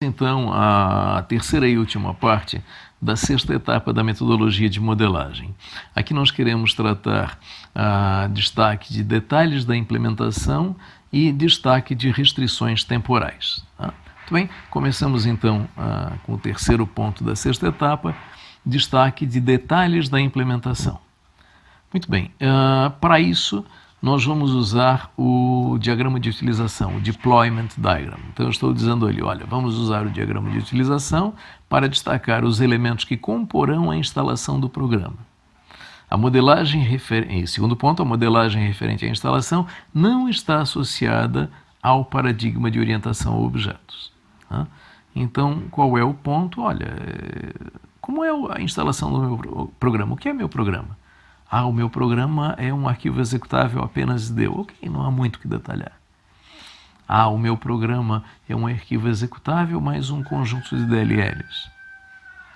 Então, a terceira e última parte da sexta etapa da metodologia de modelagem. Aqui nós queremos tratar destaque de detalhes da implementação e destaque de restrições temporais. Tá? Muito bem, começamos então com o terceiro ponto da sexta etapa, destaque de detalhes da implementação. Muito bem, para isso nós vamos usar o diagrama de utilização, o Deployment Diagram. Então eu estou dizendo ali, olha, vamos usar o diagrama de utilização para destacar os elementos que comporão a instalação do programa. A modelagem segundo ponto, a modelagem referente à instalação não está associada ao paradigma de orientação a objetos. Tá? Então, qual é o ponto? Olha, como é a instalação do meu programa? O que é meu programa? O meu programa é um arquivo executável apenas de... Ok, não há muito o que detalhar. O meu programa é um arquivo executável mais um conjunto de DLLs.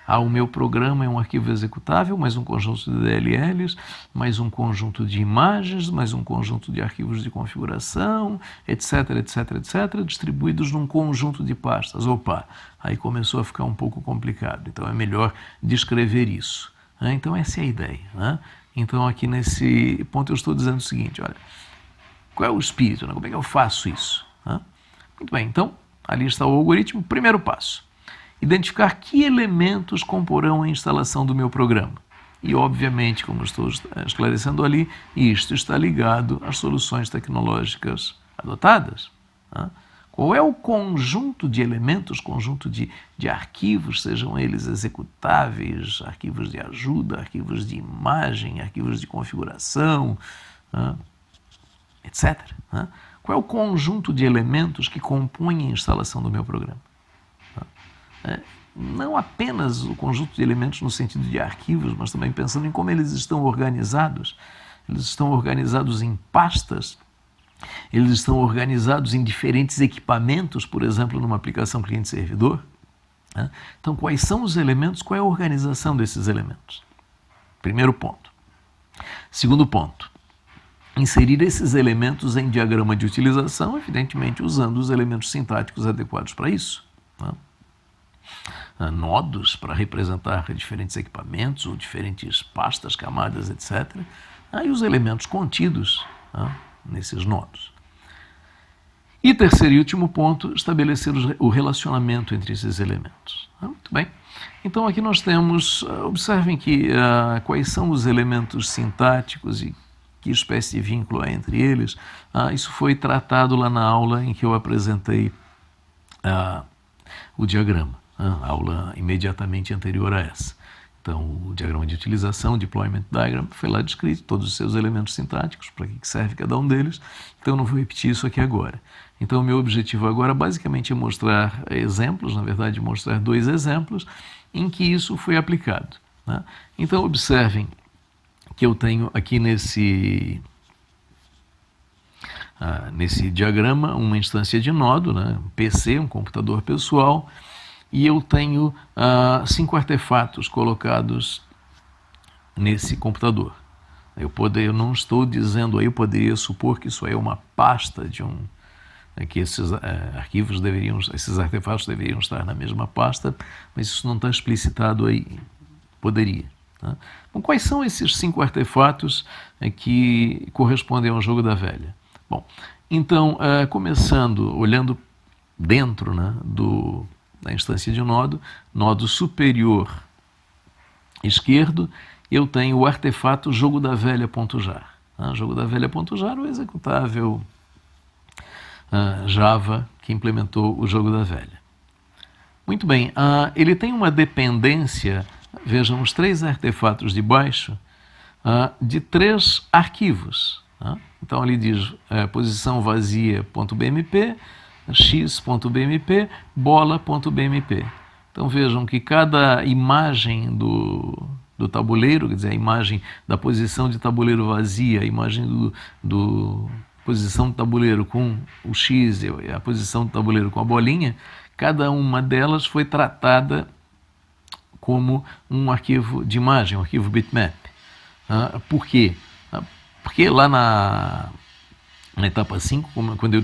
O meu programa é um arquivo executável mais um conjunto de DLLs, mais um conjunto de imagens, mais um conjunto de arquivos de configuração, etc, etc, etc, distribuídos num conjunto de pastas. Opa, aí começou a ficar um pouco complicado. Então é melhor descrever isso. Então essa é a ideia, né? Então aqui nesse ponto eu estou dizendo o seguinte, olha, qual é o espírito, né? Como é que eu faço isso? Muito bem, então ali está o algoritmo. Primeiro passo, identificar que elementos comporão a instalação do meu programa. E obviamente, como estou esclarecendo ali, isto está ligado às soluções tecnológicas adotadas. Qual é o conjunto de elementos, conjunto de arquivos, sejam eles executáveis, arquivos de ajuda, arquivos de imagem, arquivos de configuração, etc. Qual é o conjunto de elementos que compõem a instalação do meu programa? Não apenas o conjunto de elementos no sentido de arquivos, mas também pensando em como eles estão organizados. Eles estão organizados em pastas. Eles estão organizados em diferentes equipamentos, por exemplo, numa aplicação cliente-servidor. Então, quais são os elementos, qual é a organização desses elementos? Primeiro ponto. Segundo ponto, inserir esses elementos em diagrama de utilização, evidentemente usando os elementos sintáticos adequados para isso. Nodos para representar diferentes equipamentos ou diferentes pastas, camadas, etc. E os elementos contidos nesses nodos. E terceiro e último ponto, estabelecer o relacionamento entre esses elementos. Muito bem. Então aqui nós temos, observem que quais são os elementos sintáticos e que espécie de vínculo há entre eles. Isso foi tratado lá na aula em que eu apresentei o diagrama, a aula imediatamente anterior a essa. Então, o diagrama de utilização, o Deployment Diagram, foi lá descrito, todos os seus elementos sintáticos, para que serve cada um deles. Então, eu não vou repetir isso aqui agora. Então, o meu objetivo agora, basicamente, é mostrar exemplos, na verdade, mostrar dois exemplos em que isso foi aplicado. Então, observem que eu tenho aqui nesse diagrama uma instância de nodo, um PC, um computador pessoal, e eu tenho 5 artefatos colocados nesse computador. Eu não estou dizendo aí, eu poderia supor que isso aí é uma pasta de que esses esses artefatos deveriam estar na mesma pasta, mas isso não está explicitado aí. Poderia. Bom, quais são esses 5 artefatos que correspondem ao jogo da velha? Bom, então, começando, olhando dentro da instância de nodo superior esquerdo, eu tenho o artefato jogo da velha.jar. Jogo da velha.jar, o executável Java que implementou o jogo da velha. Muito bem, ele tem uma dependência, vejam os 3 artefatos de baixo, de 3 arquivos. Então ali diz posição vazia.bmp, x.bmp, bola.bmp. Então vejam que cada imagem do tabuleiro, quer dizer, a imagem da posição de tabuleiro vazia, a imagem do posição do tabuleiro com o x e a posição do tabuleiro com a bolinha, cada uma delas foi tratada como um arquivo de imagem, um arquivo bitmap. Por quê? Porque lá Na etapa 5, quando eu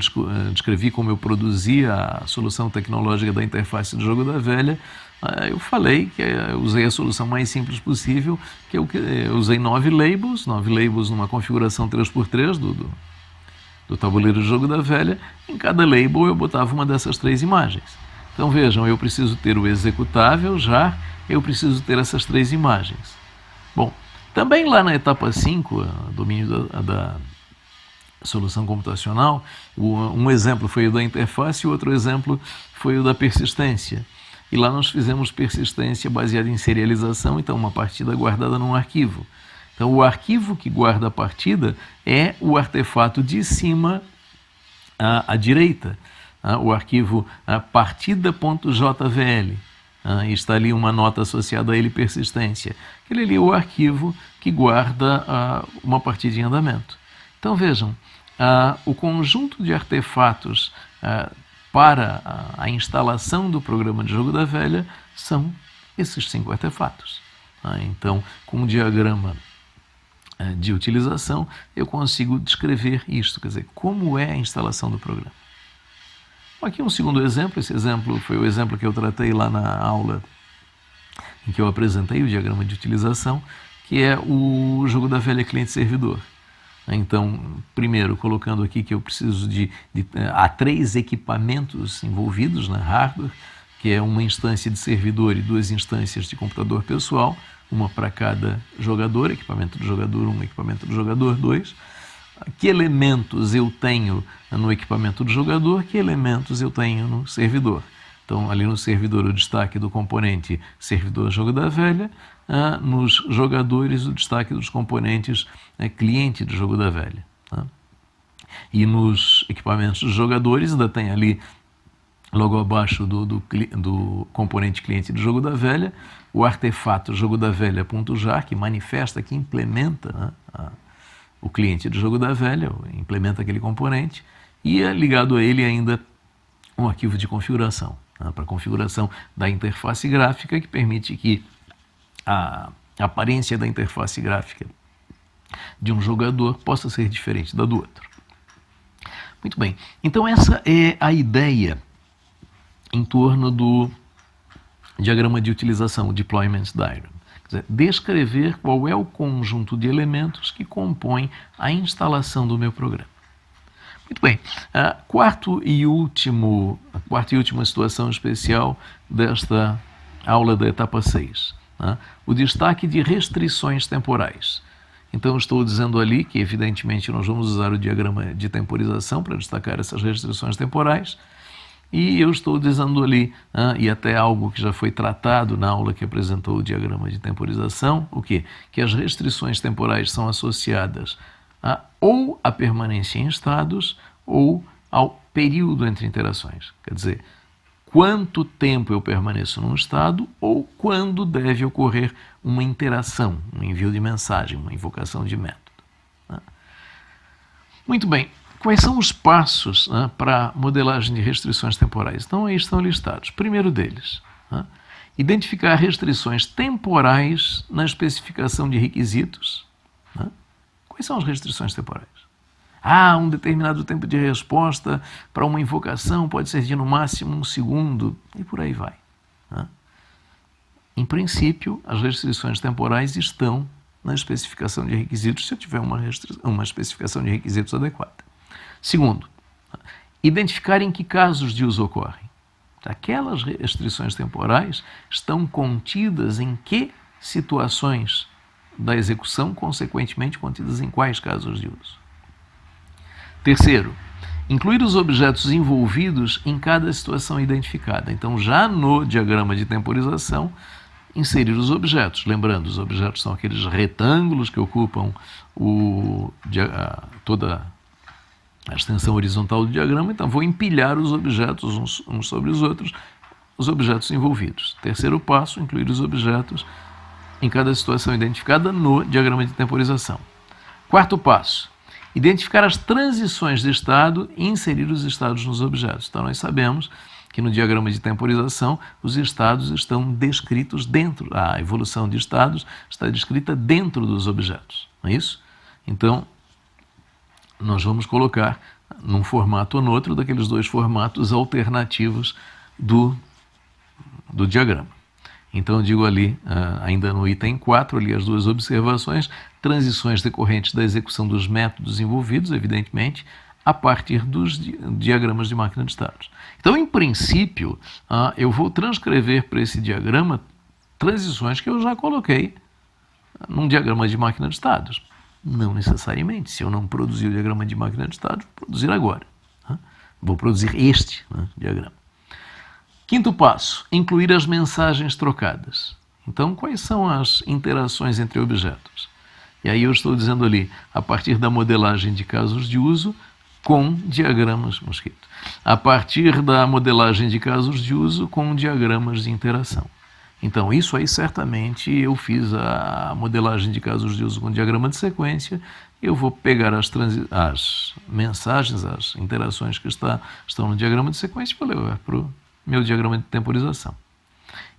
descrevi como eu produzia a solução tecnológica da interface do jogo da velha, eu falei que eu usei a solução mais simples possível, que eu usei 9 labels numa configuração 3x3 do tabuleiro do jogo da velha. Em cada label eu botava uma dessas 3 imagens. Então vejam, eu preciso ter o executável já, eu preciso ter essas 3 imagens. Bom, também lá na etapa 5, domínio da solução computacional, um exemplo foi o da interface e o outro exemplo foi o da persistência. E lá nós fizemos persistência baseada em serialização, então uma partida guardada num arquivo. Então o arquivo que guarda a partida é o artefato de cima à direita, o arquivo partida.jvl. E está ali uma nota associada a ele, persistência. Aquele ali é o arquivo que guarda uma partida em andamento. Então vejam, o conjunto de artefatos para a instalação do programa de jogo da velha são esses 5 artefatos. Então, com o diagrama de utilização, eu consigo descrever isto, quer dizer, como é a instalação do programa. Aqui um segundo exemplo, esse exemplo foi o exemplo que eu tratei lá na aula em que eu apresentei o diagrama de utilização, que é o jogo da velha cliente-servidor. Então, primeiro, colocando aqui que eu preciso há 3 equipamentos envolvidos na hardware, que é uma instância de servidor e 2 instâncias de computador pessoal, uma para cada jogador, equipamento do jogador 1, equipamento do jogador 2. Que elementos eu tenho no equipamento do jogador, que elementos eu tenho no servidor. Então, ali no servidor, o destaque do componente servidor jogo da velha, nos jogadores, o destaque dos componentes cliente do jogo da velha. E nos equipamentos dos jogadores, ainda tem ali, logo abaixo do componente cliente do jogo da velha, o artefato jogo da velha.jar, que manifesta, que implementa o cliente do jogo da velha, implementa aquele componente, e é ligado a ele ainda um arquivo de configuração, para configuração da interface gráfica, que permite que a aparência da interface gráfica de um jogador possa ser diferente da do outro. Muito bem, então essa é a ideia em torno do diagrama de utilização, o Deployment Diagram. Quer dizer, descrever qual é o conjunto de elementos que compõem a instalação do meu programa. Muito bem, a quarta e última situação especial desta aula da etapa 6, o destaque de restrições temporais. Então, estou dizendo ali que, evidentemente, nós vamos usar o diagrama de temporização para destacar essas restrições temporais. E eu estou dizendo ali, e até algo que já foi tratado na aula que apresentou o diagrama de temporização, o quê? Que as restrições temporais são associadas ou à permanência em estados ou ao período entre interações. Quer dizer, quanto tempo eu permaneço num estado ou quando deve ocorrer uma interação, um envio de mensagem, uma invocação de método. Muito bem. Quais são os passos para a modelagem de restrições temporais? Então, aí estão listados. Primeiro deles, identificar restrições temporais na especificação de requisitos. Quais são as restrições temporais? Um determinado tempo de resposta para uma invocação pode ser de no máximo 1 segundo, e por aí vai. Em princípio, as restrições temporais estão na especificação de requisitos, se eu tiver uma especificação de requisitos adequada. Segundo, identificar em que casos de uso ocorrem. Aquelas restrições temporais estão contidas em que situações da execução, consequentemente contidas em quais casos de uso. Terceiro, incluir os objetos envolvidos em cada situação identificada. Então, já no diagrama de temporização, inserir os objetos. Lembrando, os objetos são aqueles retângulos que ocupam toda a extensão horizontal do diagrama, então vou empilhar os objetos uns sobre os outros, os objetos envolvidos. Terceiro passo, incluir os objetos em cada situação identificada no diagrama de temporização. Quarto passo, identificar as transições de estado e inserir os estados nos objetos. Então nós sabemos que no diagrama de temporização os estados estão descritos dentro, a evolução de estados está descrita dentro dos objetos, não é isso? Então, nós vamos colocar num formato ou no outro daqueles dois formatos alternativos do diagrama. Então eu digo ali, ainda no item 4, ali as duas observações: transições decorrentes da execução dos métodos envolvidos, evidentemente, a partir dos diagramas de máquina de estados. Então, em princípio, eu vou transcrever para esse diagrama transições que eu já coloquei num diagrama de máquina de estados. Não necessariamente. Se eu não produzir o diagrama de máquina de estados, vou produzir agora. Vou produzir este diagrama. Quinto passo: incluir as mensagens trocadas. Então, quais são as interações entre objetos? E aí eu estou dizendo ali, a partir da modelagem de casos de uso com diagramas mosquito. A partir da modelagem de casos de uso com diagramas de interação. Então, isso aí certamente eu fiz a modelagem de casos de uso com diagrama de sequência. Eu vou pegar as mensagens, as interações que estão no diagrama de sequência e vou levar para o meu diagrama de temporização.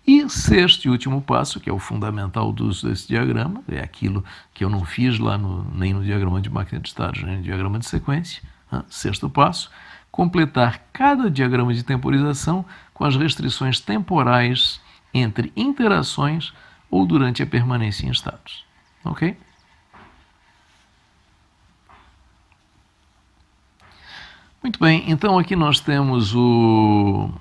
E sexto e último passo, que é o fundamental do uso desse diagrama, é aquilo que eu não fiz lá nem no diagrama de máquina de estados, nem no diagrama de sequência. Sexto passo: completar cada diagrama de temporização com as restrições temporais entre interações ou durante a permanência em estados. Ok? Muito bem, então aqui nós temos um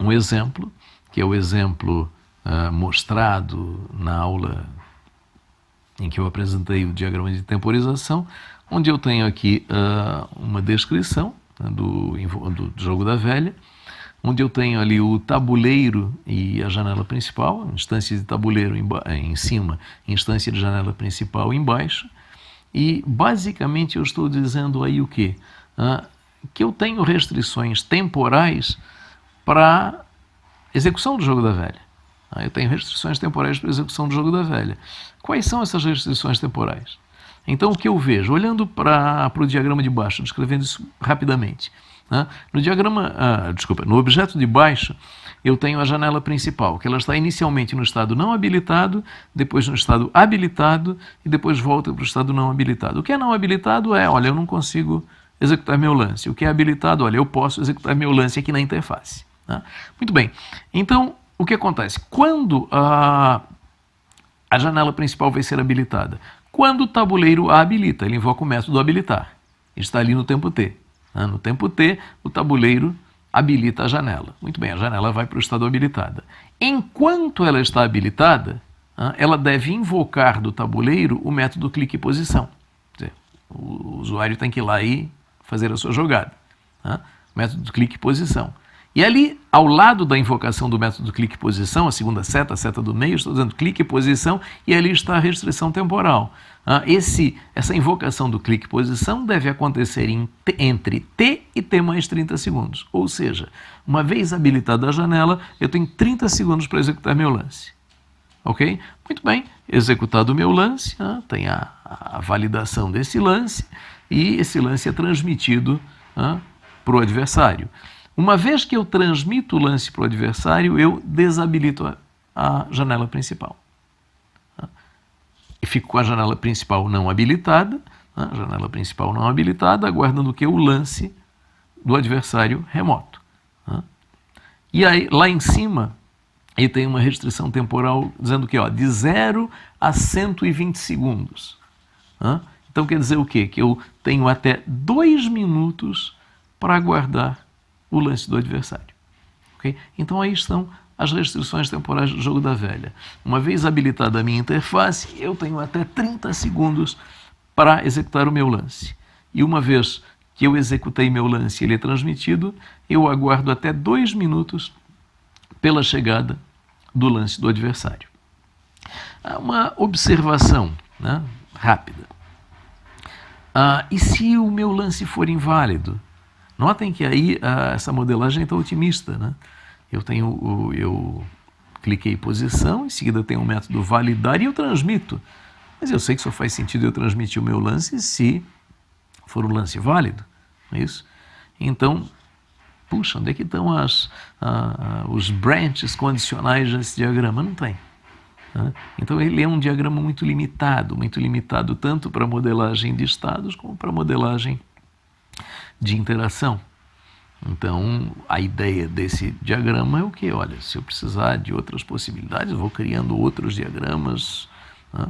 exemplo, que é o exemplo mostrado na aula em que eu apresentei o diagrama de temporização, onde eu tenho aqui uma descrição do jogo da velha, onde eu tenho ali o tabuleiro e a janela principal, instância de tabuleiro em cima, instância de janela principal embaixo, e basicamente eu estou dizendo aí o quê? Que eu tenho restrições temporais para execução do jogo da velha. Eu tenho restrições temporais para execução do jogo da velha. Quais são essas restrições temporais? Então, o que eu vejo, olhando para o diagrama de baixo, descrevendo isso rapidamente. No objeto de baixo, eu tenho a janela principal, que ela está inicialmente no estado não habilitado, depois no estado habilitado e depois volta para o estado não habilitado. O que é não habilitado é, olha, eu não consigo executar meu lance. O que é habilitado, olha, eu posso executar meu lance aqui na interface. Muito bem, então o que acontece? Quando a janela principal vai ser habilitada? Quando o tabuleiro a habilita, ele invoca o método habilitar. Está ali no tempo t. No tempo t, o tabuleiro habilita a janela. Muito bem, a janela vai para o estado habilitada. Enquanto ela está habilitada, ela deve invocar do tabuleiro o método clique e posição. Quer dizer, o usuário tem que ir lá e fazer a sua jogada. Método clique e posição. E ali, ao lado da invocação do método clique e posição, a segunda seta, a seta do meio, estou dizendo clique e posição, e ali está a restrição temporal. Essa invocação do clique e posição deve acontecer entre t e t mais 30 segundos. Ou seja, uma vez habilitada a janela, eu tenho 30 segundos para executar meu lance. Ok? Muito bem, executado o meu lance, tem a validação desse lance, e esse lance é transmitido para o adversário. Uma vez que eu transmito o lance para o adversário, eu desabilito a janela principal. E fico com a janela principal não habilitada, aguardando o que? O lance do adversário remoto. E aí, lá em cima, ele tem uma restrição temporal dizendo que de 0 a 120 segundos. Então quer dizer o quê? Que eu tenho até 2 minutos para aguardar o lance do adversário. Okay? Então aí estão as restrições temporais do jogo da velha. Uma vez habilitada a minha interface, eu tenho até 30 segundos para executar o meu lance. E uma vez que eu executei meu lance e ele é transmitido, eu aguardo até 2 minutos pela chegada do lance do adversário. Uma observação rápida. E se o meu lance for inválido? Notem que aí essa modelagem está otimista. Eu cliquei em posição, em seguida tem o método validar e eu transmito. Mas eu sei que só faz sentido eu transmitir o meu lance se for um lance válido. Não é isso? Então, puxa, onde é que estão os branches condicionais desse diagrama? Não tem. Né? Então ele é um diagrama muito limitado tanto para modelagem de estados como para modelagem de interação. Então, a ideia desse diagrama é o que? Olha, se eu precisar de outras possibilidades, eu vou criando outros diagramas, né,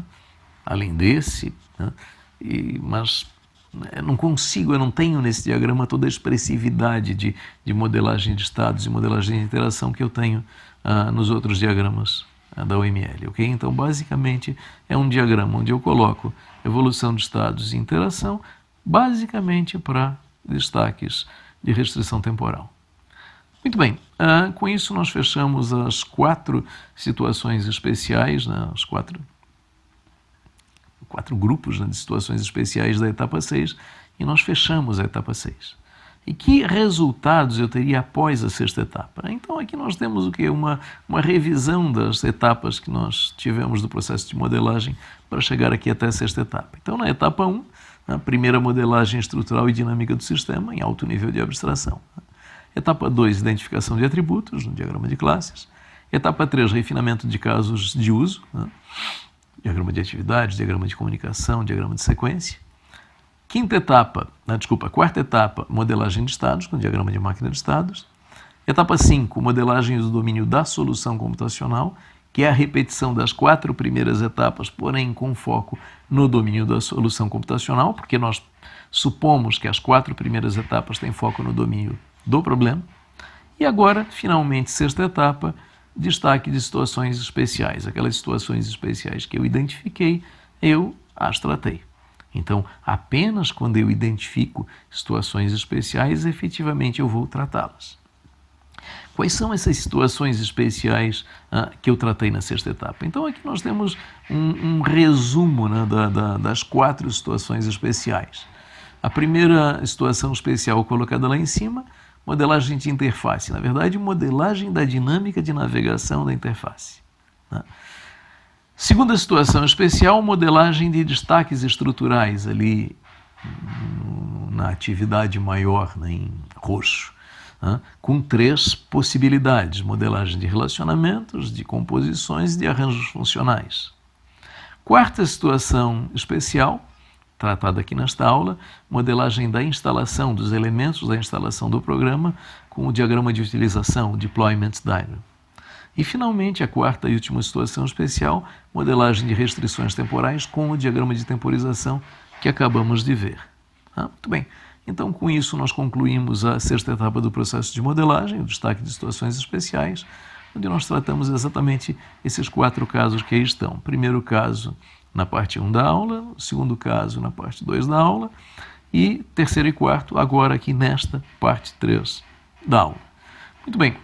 além desse, né, mas eu não consigo, eu não tenho nesse diagrama toda a expressividade de modelagem de estados e modelagem de interação que eu tenho nos outros diagramas da UML. Okay? Então, basicamente, é um diagrama onde eu coloco evolução de estados e interação, basicamente para destaques de restrição temporal. Muito bem, com isso nós fechamos as 4 situações especiais, né, os quatro grupos, né, de situações especiais da etapa 6, e nós fechamos a etapa 6. E que resultados eu teria após a 6ª etapa? Então aqui nós temos o quê? Uma revisão das etapas que nós tivemos do processo de modelagem para chegar aqui até a 6ª etapa. Então na etapa 1, a primeira modelagem estrutural e dinâmica do sistema em alto nível de abstração. Etapa 2, identificação de atributos no diagrama de classes. Etapa 3, refinamento de casos de uso, né? Diagrama de atividades, diagrama de comunicação, diagrama de sequência. Quarta etapa, modelagem de estados com diagrama de máquina de estados. Etapa 5, modelagem do domínio da solução computacional, que é a repetição das 4 primeiras etapas, porém com foco no domínio da solução computacional, porque nós supomos que as 4 primeiras etapas têm foco no domínio do problema. E agora, finalmente, 6ª etapa, destaque de situações especiais. Aquelas situações especiais que eu identifiquei, eu as tratei. Então, apenas quando eu identifico situações especiais, efetivamente eu vou tratá-las. Quais são essas situações especiais que eu tratei na 6ª etapa? Então aqui nós temos um resumo, né, das 4 situações especiais. A primeira situação especial colocada lá em cima, modelagem de interface. Na verdade, modelagem da dinâmica de navegação da interface. Né? Segunda situação especial, modelagem de destaques estruturais ali na atividade maior, né, em roxo. Com 3 possibilidades, modelagem de relacionamentos, de composições e de arranjos funcionais. Quarta situação especial, tratada aqui nesta aula, modelagem da instalação dos elementos da instalação do programa com o diagrama de utilização, o Deployment Diagram. E, finalmente, a quarta e última situação especial, modelagem de restrições temporais com o diagrama de temporização que acabamos de ver. Muito bem. Então, com isso, nós concluímos a 6ª etapa do processo de modelagem, o destaque de situações especiais, onde nós tratamos exatamente esses 4 casos que aí estão. Primeiro caso na parte 1 da aula, segundo caso na parte 2 da aula, e terceiro e quarto agora aqui nesta parte 3 da aula. Muito bem,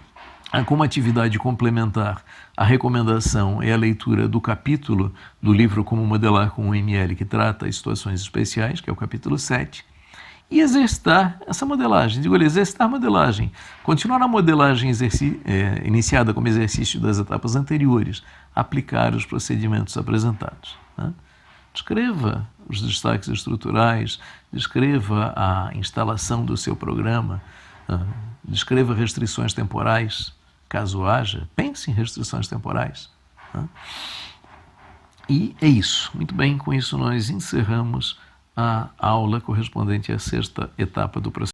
como atividade complementar, a recomendação é a leitura do capítulo do livro Como Modelar com o UML, que trata as situações especiais, que é o capítulo 7, e exercitar essa modelagem. Digo, exercitar a modelagem. Continuar na modelagem iniciada como exercício das etapas anteriores. Aplicar os procedimentos apresentados. Né? Descreva os destaques estruturais, descreva a instalação do seu programa, descreva restrições temporais, caso haja. Pense em restrições temporais. E é isso. Muito bem, com isso nós encerramos a aula correspondente à 6ª etapa do processo.